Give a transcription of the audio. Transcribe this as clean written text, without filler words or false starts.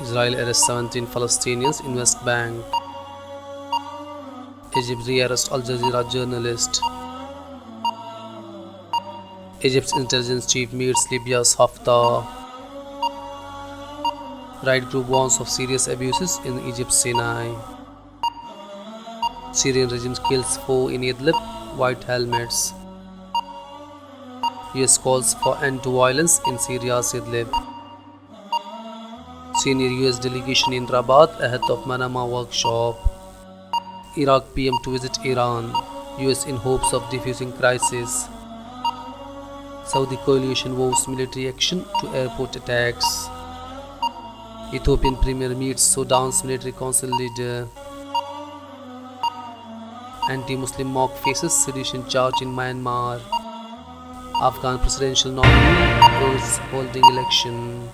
Israel arrests 17 Palestinians in West Bank. Egypt re-arrests Al Jazeera journalist. Egypt's intelligence chief meets Libya's Haftar. Right group warns of serious abuses in Egypt's Sinai. Syrian regime kills foe in Idlib, white helmets. US calls for end to violence in Syria's Idlib. Senior US delegation in Rabat ahead of Manama workshop. Iraq PM to visit Iran, US in hopes of defusing crisis. Saudi coalition vows military action to airport attacks. Ethiopian premier meets Sudan's military council leader. Anti-Muslim mob faces sedition charge in Myanmar. Afghan presidential nominee urges holding election.